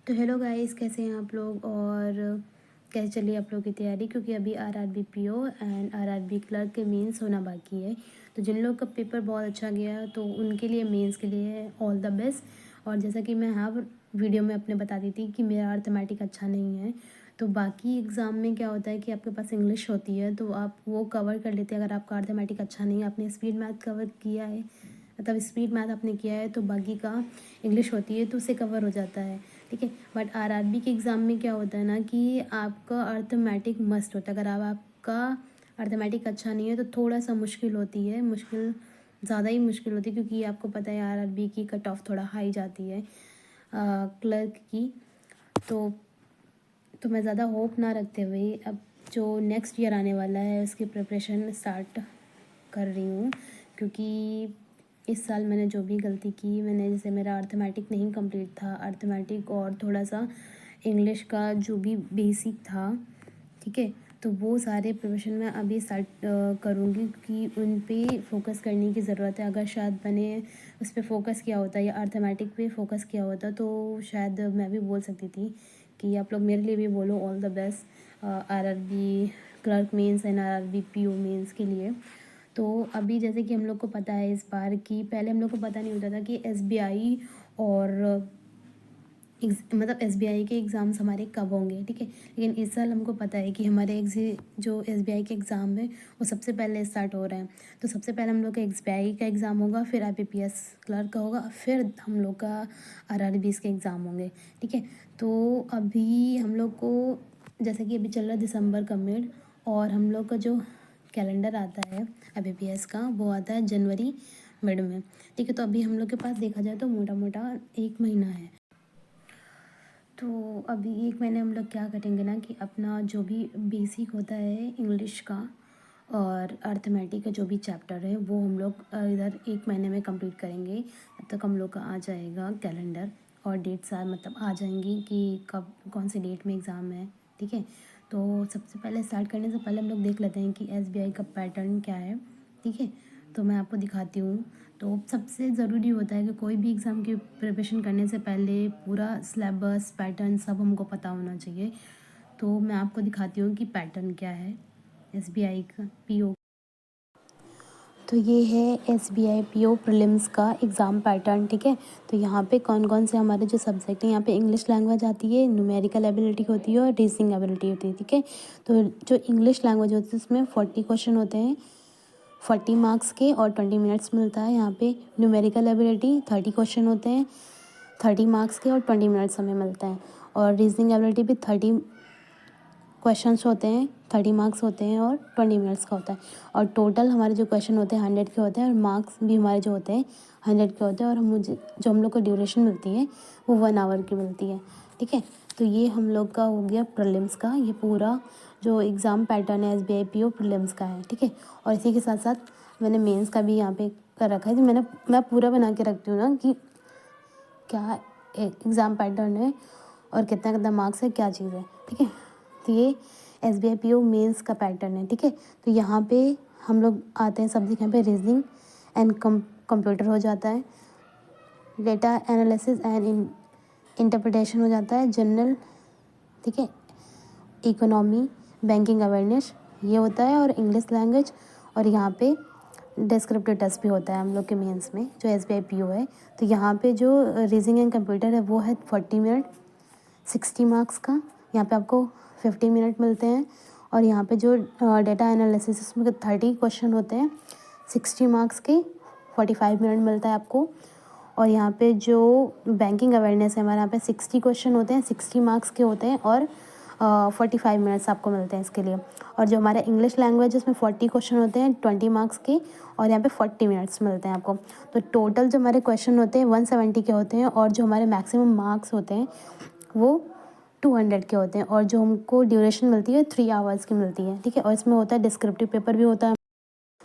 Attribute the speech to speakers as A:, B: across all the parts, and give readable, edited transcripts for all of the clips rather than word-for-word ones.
A: तो hello guys, कैसे हैं आप लोग और कैसे चली आप लोगों की तैयारी। क्योंकि अभी RRB PO and RRB clerk के मेंस होना बाकी है। तो जिन लोग का पेपर बहुत अच्छा गया तो उनके लिए मेंस के लिए ऑल द बेस्ट। और जैसा कि मैं हर वीडियो में अपने बताती थी कि मेरा अर्थमेटिक अच्छा नहीं है, तो बाकी एग्ज़ाम में क्या होता है कि आपके पास इंग्लिश होती है तो आप वो कवर कर लेते हैं। अगर आपका अर्थमेटिक अच्छा नहीं है, आपने स्पीड मैथ कवर किया है, मतलब स्पीड मैथ आपने किया है, तो बाकी का इंग्लिश होती है तो उससे कवर हो जाता है। ठीक है, बट आरआरबी के एग्ज़ाम में क्या होता है ना कि आपका अर्थमेटिक मस्ट होता है। अगर आपका अर्थमेटिक अच्छा नहीं है तो थोड़ा सा मुश्किल होती है, मुश्किल ज़्यादा ही मुश्किल होती है, क्योंकि आपको पता है आरआरबी की कट ऑफ थोड़ा हाई जाती है क्लर्क की। तो मैं ज़्यादा होप ना रखते हुए अब जो नेक्स्ट ईयर आने वाला है उसकी प्रिपरेशन स्टार्ट कर रही हूँ। क्योंकि इस साल मैंने जो भी गलती की, मैंने जैसे मेरा अर्थमेटिक नहीं कंप्लीट था, अर्थमेटिक और थोड़ा सा इंग्लिश का जो भी बेसिक था, ठीक है, तो वो सारे प्रिपरेशन मैं अभी स्टार्ट करूँगी कि उन पे फोकस करने की ज़रूरत है। अगर शायद मैंने उस पर फोकस किया होता या अर्थमेटिक पे फोकस किया होता तो शायद मैं भी बोल सकती थी कि आप लोग मेरे लिए भी बोलो all the best RRB clerk mains and RRB PO mains के लिए। तो अभी जैसे कि हम लोग को पता है इस बार की, पहले हम लोग को पता नहीं होता था कि एसबीआई और मतलब एसबीआई के एग्ज़ाम्स हमारे कब होंगे, ठीक है। लेकिन इस साल हमको पता है कि हमारे जो एसबीआई के एग्ज़ाम है वो सबसे पहले स्टार्ट हो रहे हैं। तो सबसे पहले हम लोग का एसबीआई का एग्ज़ाम होगा, फिर आईबीपीएस क्लर्क का होगा, फिर हम लोग का आरआरबीज के एग्ज़ाम होंगे, ठीक है। तो अभी हम लोग को जैसे कि अभी चल रहा है दिसंबर का मिड, और हम लोग का जो कैलेंडर आता है आईबीपीएस का वो आता है जनवरी मिड में, ठीक है। तो अभी हम लोग के पास देखा जाए तो मोटा मोटा 1 महीना है। तो अभी 1 महीने हम लोग क्या करेंगे ना कि अपना जो भी बेसिक होता है इंग्लिश का और अर्थमेटिक का जो भी चैप्टर है वो हम लोग इधर 1 महीने में कंप्लीट करेंगे। तब तक हम लोग का आ जाएगा कैलेंडर और डेट्स मतलब आ जाएंगी कि कब कौन सी डेट में एग्ज़ाम है, ठीक है। तो सबसे पहले स्टार्ट करने से पहले हम लोग देख लेते हैं कि एसबीआई का पैटर्न क्या है, ठीक है। तो मैं आपको दिखाती हूँ। तो सबसे ज़रूरी होता है कि कोई भी एग्ज़ाम की प्रिपरेशन करने से पहले पूरा सिलेबस पैटर्न सब हमको पता होना चाहिए। तो मैं आपको दिखाती हूँ कि पैटर्न क्या है एसबीआई का पीओ। तो ये है एसबीआई पीओ प्रीलिम्स का एग्ज़ाम पैटर्न, ठीक है। तो यहाँ पे कौन कौन से हमारे जो सब्जेक्ट हैं, यहाँ पे इंग्लिश लैंग्वेज आती है, न्यूमेरिकल एबिलिटी होती है और रीजनिंग एबिलिटी होती है, ठीक है। तो जो इंग्लिश लैंग्वेज होती है उसमें 40 क्वेश्चन होते हैं, 40 मार्क्स के, और 20 मिनट्स मिलता है। यहाँ पे न्यूमेरिकल एबिलिटी 30 क्वेश्चन होते हैं, 30 मार्क्स के और 20 मिनट्स हमें मिलते हैं। और रीजनिंग एबिलिटी भी 30 क्वेश्चंस होते हैं, 30 मार्क्स होते हैं और 20 मिनट्स का होता है। और टोटल हमारे जो क्वेश्चन होते हैं 100 के होते हैं, और मार्क्स भी हमारे जो होते हैं 100 के होते हैं। और जो हम लोग को ड्यूरेशन मिलती है वो 1 आवर की मिलती है, ठीक है। तो ये हम लोग का हो गया प्रीलिम्स का, ये पूरा जो एग्ज़ाम पैटर्न है एसबीआई पीओ प्रीलिम्स का है, ठीक है। और इसी के साथ साथ मैंने मेंस का भी यहाँ पे कर रखा है। तो मैं पूरा बना के रखती हूँ ना कि क्या एग्ज़ाम पैटर्न है और कितना कितना मार्क्स है, क्या चीज़ है, ठीक है। तो ये एसबीआई पीओ मेंस का पैटर्न है, ठीक है। तो यहाँ पे हम लोग आते हैं सब्जेक्ट, यहाँ पे रीजनिंग एंड कंप्यूटर हो जाता है, डेटा एनालिसिस एंड इंटरप्रिटेशन हो जाता है, जनरल, ठीक है, इकोनॉमी, बैंकिंग अवेयरनेस ये होता है, और इंग्लिश लैंग्वेज। और यहाँ पे डिस्क्रिप्टिव टेस्ट भी होता है हम लोग के मेंस में जो एसबीआई पीओ है। तो यहाँ पे जो रीजनिंग एंड कंप्यूटर है वो है 40 मिनट, 60 मार्क्स का। यहाँ पे आपको 50 मिनट मिलते हैं। और यहाँ पे जो डेटा एनालिसिस उसमें 30 क्वेश्चन होते हैं, 60 मार्क्स के, 45 मिनट मिलता है आपको। और यहाँ पे जो बैंकिंग अवेयरनेस है हमारे यहाँ पे 60 क्वेश्चन होते हैं, 60 मार्क्स के होते हैं, और 45 मिनट्स आपको मिलते हैं इसके लिए। और जो हमारा इंग्लिश लैंग्वेज है उसमें 40 क्वेश्चन होते हैं, 20 मार्क्स के, और यहाँ पे 40 मिनट्स मिलते हैं आपको। तो टोटल जो हमारे क्वेश्चन होते हैं 170 के होते हैं, और जो हमारे मैक्सिमम मार्क्स होते हैं वो 200 के होते हैं। और जो हमको ड्यूरेशन मिलती है 3 आवर्स की मिलती है, ठीक है। और इसमें होता है डिस्क्रिप्टिव पेपर भी होता है।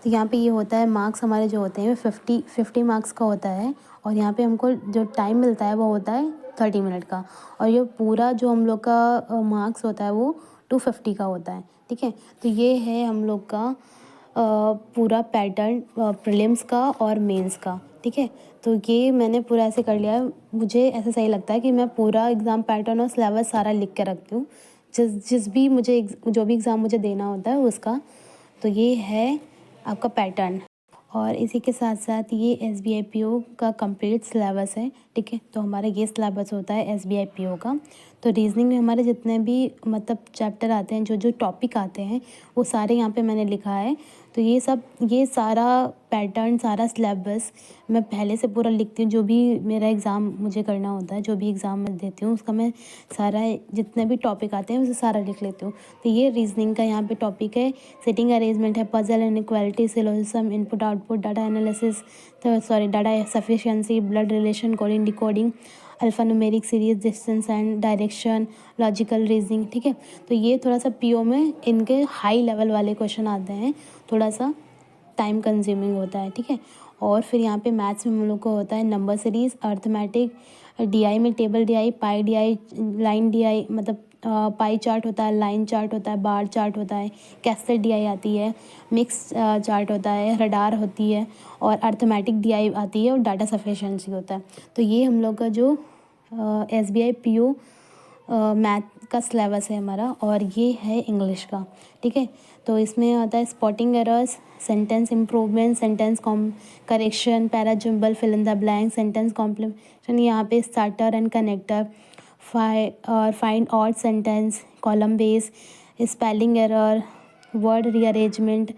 A: तो यहाँ पे ये होता है मार्क्स हमारे जो होते हैं 50 मार्क्स का होता है। और यहाँ पे हमको जो टाइम मिलता है वो होता है 30 मिनट का। और ये पूरा जो हम लोग का मार्क्स होता है वो 250 का होता है, ठीक है। तो ये है हम लोग का पूरा पैटर्न प्रीलिम्स का और मेंस का, ठीक है। तो ये मैंने पूरा ऐसे कर लिया है। मुझे ऐसा सही लगता है कि मैं पूरा एग्ज़ाम पैटर्न और सिलेबस सारा लिख के रखती हूँ, जिस भी मुझे जो भी एग्ज़ाम मुझे देना होता है उसका। तो ये है आपका पैटर्न। और इसी के साथ साथ ये एसबीआई पीओ का कंप्लीट सिलेबस है, ठीक है। तो हमारा ये सिलेबस होता है एसबीआई पीओ का। तो रीजनिंग में हमारे जितने भी मतलब चैप्टर आते हैं, जो जो टॉपिक आते हैं, वो सारे यहाँ पे मैंने लिखा है। तो ये सारा पैटर्न, सारा सिलेबस मैं पहले से पूरा लिखती हूँ। जो भी मेरा एग्ज़ाम मुझे करना होता है, जो भी एग्ज़ाम मैं देती हूँ, उसका मैं सारा जितने भी टॉपिक आते हैं उसे सारा लिख लेती हूँ। तो ये रीजनिंग का यहाँ पे टॉपिक है। सिटिंग अरेंजमेंट है, puzzle and equality, syllogism, input output, data analysis, data sufficiency, blood relation, coding decoding, alphanumeric series, distance and direction, logical reasoning, ठीक है। तो ये थोड़ा सा पीओ में इनके हाई लेवल वाले क्वेश्चन आते हैं, थोड़ा सा टाइम कंज्यूमिंग होता है, ठीक है। और फिर यहाँ पे मैथ्स में हम लोग को होता है नंबर सीरीज़, अर्थमेटिक, डीआई में टेबल डीआई, पाई डीआई, लाइन डीआई, मतलब पाई चार्ट होता है, लाइन चार्ट होता है, बार चार्ट होता है, कैसेट डीआई आती है, मिक्स चार्ट होता है, रडार होती है, और अर्थमेटिक डीआई आती है, और डाटा सफिशिएंसी होता है। तो ये हम लोग का जो एसबीआई पीओ मैथ का सिलेबस है हमारा। और ये है इंग्लिश का, ठीक है। तो इसमें आता है spotting errors, sentence improvement, sentence correction, parajumble, fill in the blank, sentence complementation, यहाँ पे starter and connector, find odd sentence, column base, spelling error, word rearrangement,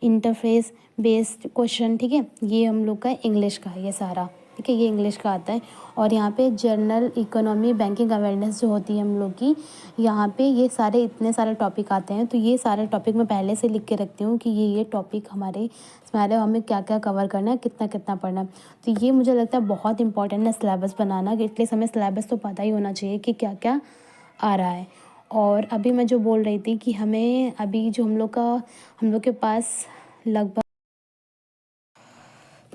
A: interface based question, ठीक है। ये हम लोग का इंग्लिश का है ये सारा, ठीक है। ये इंग्लिश का आता है। और यहाँ पे जनरल इकोनॉमी, बैंकिंग अवेयरनेस जो होती है हम लोग की, यहाँ पे ये सारे इतने सारे टॉपिक आते हैं। तो ये सारे टॉपिक मैं पहले से लिख के रखती हूँ कि ये टॉपिक हमारे हमें क्या क्या कवर करना है, कितना कितना पढ़ना है। तो ये मुझे लगता है बहुत इंपॉर्टेंट है सिलेबस बनाना, कि एटलीस्ट हमें सिलेबस तो पता ही होना चाहिए कि क्या क्या आ रहा है। और अभी मैं जो बोल रही थी कि हमें अभी जो हम लोग के पास लगभग,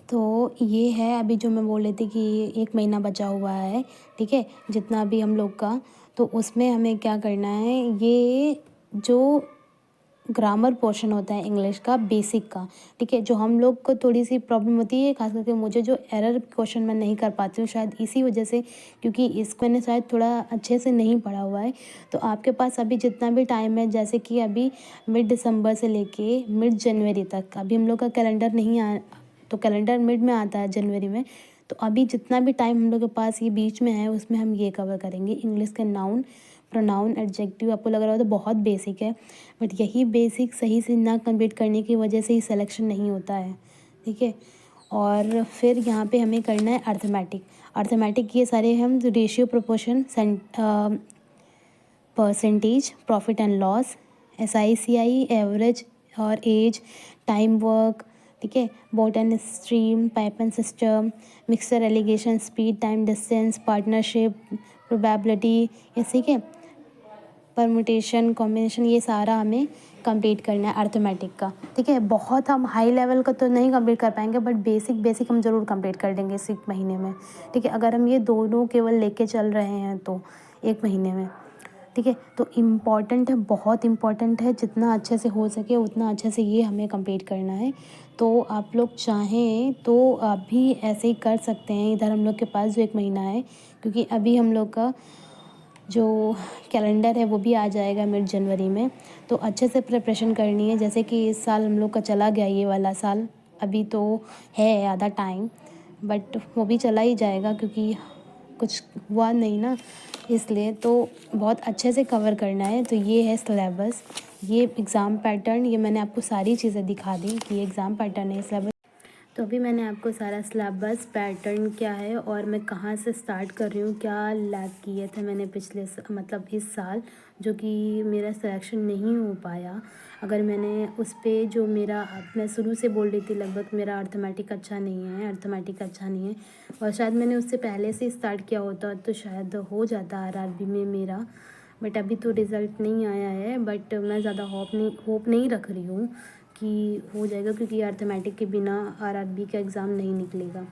A: तो ये है अभी जो मैं बोल रही थी कि 1 महीना बचा हुआ है, ठीक है, जितना भी हम लोग का। तो उसमें हमें क्या करना है, ये जो ग्रामर पोर्शन होता है इंग्लिश का बेसिक का, ठीक है, जो हम लोग को थोड़ी सी प्रॉब्लम होती है, खास करके मुझे जो एरर क्वेश्चन मैं नहीं कर पाती हूँ, शायद इसी वजह से, क्योंकि इसको मैंने शायद थोड़ा अच्छे से नहीं पढ़ा हुआ है। तो आपके पास अभी जितना भी टाइम है, जैसे कि अभी मिड दिसंबर से लेके मिड जनवरी तक, अभी हम लोग का कैलेंडर नहीं आ, तो कैलेंडर मिड में आता है जनवरी में। तो अभी जितना भी टाइम हम लोग के पास ये बीच में है, उसमें हम ये कवर करेंगे। इंग्लिश के नाउन, प्रोनाउन, एडजेक्टिव, आपको लग रहा हो तो बहुत बेसिक है, बट यही बेसिक सही से ना कंप्लीट करने की वजह से ही सिलेक्शन नहीं होता है, ठीक है। और फिर यहाँ पे हमें करना है अर्थमेटिक ये सारे हम ratio, proportion, percentage, profit and loss, SICI, average और एज, टाइम वर्क, ठीक है, boat and stream, pipe and system, mixer alligation, speed, time, distance, partnership, probability, ये ठीक है, परमुटेशन, कॉम्बिनेशन, ये सारा हमें कंप्लीट करना है अर्थमेटिक का, ठीक है। बहुत हम हाई लेवल का तो नहीं कंप्लीट कर पाएंगे, बट बेसिक हम ज़रूर कंप्लीट कर देंगे इस 1 महीने में, ठीक है। अगर हम ये दोनों केवल लेके चल रहे हैं तो 1 महीने में, ठीक है। तो इम्पॉर्टेंट है, बहुत इम्पॉर्टेंट है, जितना अच्छे से हो सके उतना अच्छे से ये हमें कंप्लीट करना है। तो आप लोग चाहें तो आप भी ऐसे ही कर सकते हैं। इधर हम लोग के पास जो 1 महीना है, क्योंकि अभी हम लोग का जो कैलेंडर है वो भी आ जाएगा मिड जनवरी में, तो अच्छे से प्रिपरेशन करनी है। जैसे कि इस साल हम लोग का चला गया ये वाला साल, अभी तो है आधा टाइम, बट वो भी चला ही जाएगा, क्योंकि कुछ हुआ नहीं ना, इसलिए तो बहुत अच्छे से कवर करना है। तो ये है सिलेबस, ये एग्ज़ाम पैटर्न, ये मैंने आपको सारी चीज़ें दिखा दी कि ये एग्ज़ाम पैटर्न है, सिलेबस। तो अभी मैंने आपको सारा सिलेबस, पैटर्न क्या है और मैं कहाँ से स्टार्ट कर रही हूँ, क्या लैग किए थे मैंने पिछले मतलब इस साल, जो कि मेरा सिलेक्शन नहीं हो पाया। अगर मैंने उस पर जो मैं शुरू से बोल रही थी लगभग मेरा अर्थमेटिक अच्छा नहीं है, और शायद मैंने उससे पहले से स्टार्ट किया होता तो शायद हो जाता RRB में मेरा, बट अभी तो रिज़ल्ट नहीं आया है। बट मैं ज़्यादा होप नहीं रख रही हूँ कि हो जाएगा, क्योंकि अर्थमेटिक के बिना RRB का एग्ज़ाम नहीं निकलेगा,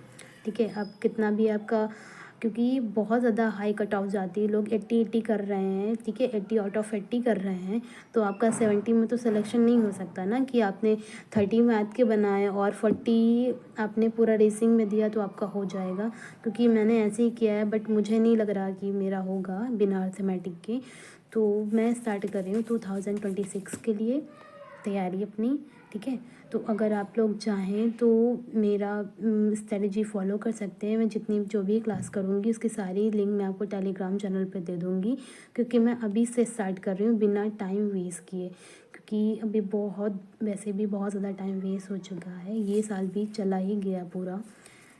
A: ठीक है। अब कितना भी आपका क्योंकि बहुत ज़्यादा हाई कट ऑफ जाती है। लोग 80 कर रहे हैं, ठीक है, 80 आउट ऑफ 80 कर रहे हैं, तो आपका 70 में तो सिलेक्शन नहीं हो सकता ना कि आपने 30 मैथ के बनाए और 40 आपने पूरा रेसिंग में दिया तो आपका हो जाएगा। क्योंकि मैंने ऐसे ही किया है, बट मुझे नहीं लग रहा कि मेरा होगा बिना अर्थमेटिक के। तो मैं स्टार्ट कर रही हूँ 2026 के लिए तैयारी अपनी, ठीक है। तो अगर आप लोग चाहें तो मेरा स्ट्रेटजी फॉलो कर सकते हैं। मैं जितनी जो भी क्लास करूँगी उसकी सारी लिंक मैं आपको टेलीग्राम चैनल पे दे दूँगी, क्योंकि मैं अभी से स्टार्ट कर रही हूँ बिना टाइम वेस्ट किए। क्योंकि अभी वैसे भी बहुत ज़्यादा टाइम वेस्ट हो चुका है, ये साल भी चला ही गया पूरा,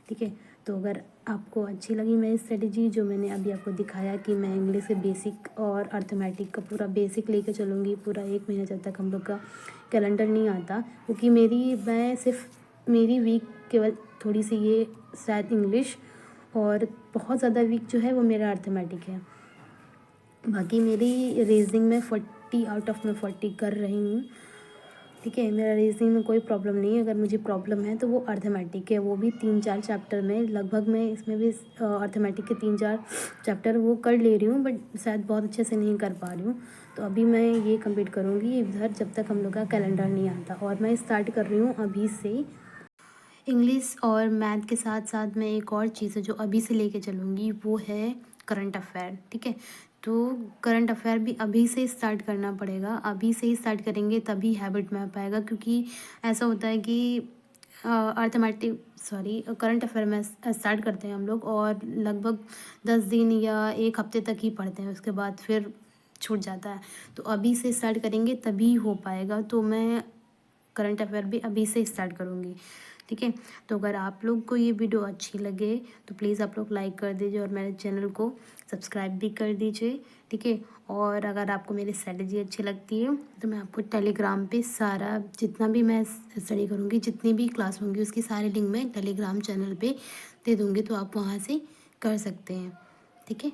A: ठीक है। तो अगर आपको अच्छी लगी मेरी स्ट्रेटजी जो मैंने अभी आपको दिखाया कि मैं इंग्लिश से बेसिक और अर्थमेटिक का पूरा बेसिक लेके चलूँगी पूरा 1 महीना जब तक हम लोग का कैलेंडर नहीं आता, क्योंकि मैं सिर्फ मेरी वीक केवल थोड़ी सी ये शायद इंग्लिश, और बहुत ज़्यादा वीक जो है वो मेरा अर्थमेटिक है। बाकी मेरी रीजनिंग में 40 आउट ऑफ मैं 40 कर रही हूँ, ठीक है। मेरा रीजनिंग में कोई प्रॉब्लम नहीं है। अगर मुझे प्रॉब्लम है तो वो अर्थमेटिक है, वो भी 3-4 चैप्टर में लगभग मैं इसमें भी अर्थमेटिक के 3-4 चैप्टर वो कर ले रही हूँ, बट शायद बहुत अच्छे से नहीं कर पा रही हूँ। तो अभी मैं ये कंप्लीट करूँगी इधर जब तक हम लोग का कैलेंडर नहीं आता। और मैं स्टार्ट कर रही हूँ अभी से इंग्लिश और मैथ के साथ साथ मैं एक और चीज़ है जो अभी से लेके चलूँगी, वो है करंट अफेयर, ठीक है। तो करंट अफेयर भी अभी से स्टार्ट करना पड़ेगा, अभी से ही स्टार्ट करेंगे तभी हैबिट में आ पाएगा। क्योंकि ऐसा होता है कि करंट अफेयर में स्टार्ट करते हैं हम लोग और लगभग 10 दिन या 1 हफ्ते तक ही पढ़ते हैं, उसके बाद फिर छूट जाता है। तो अभी से स्टार्ट करेंगे तभी हो पाएगा। तो मैं करंट अफेयर भी अभी से स्टार्ट करूँगी, ठीक है। तो अगर आप लोग को ये वीडियो अच्छी लगे तो प्लीज़ आप लोग लाइक कर दीजिए और मेरे चैनल को सब्सक्राइब भी कर दीजिए, ठीक है। और अगर आपको मेरी स्ट्रेटजी अच्छी लगती है तो मैं आपको टेलीग्राम पे सारा जितना भी मैं स्टडी करूँगी, जितनी भी क्लास होंगी उसकी सारी लिंक मैं टेलीग्राम चैनल पे दे दूँगी, तो आप वहाँ से कर सकते हैं, ठीक है।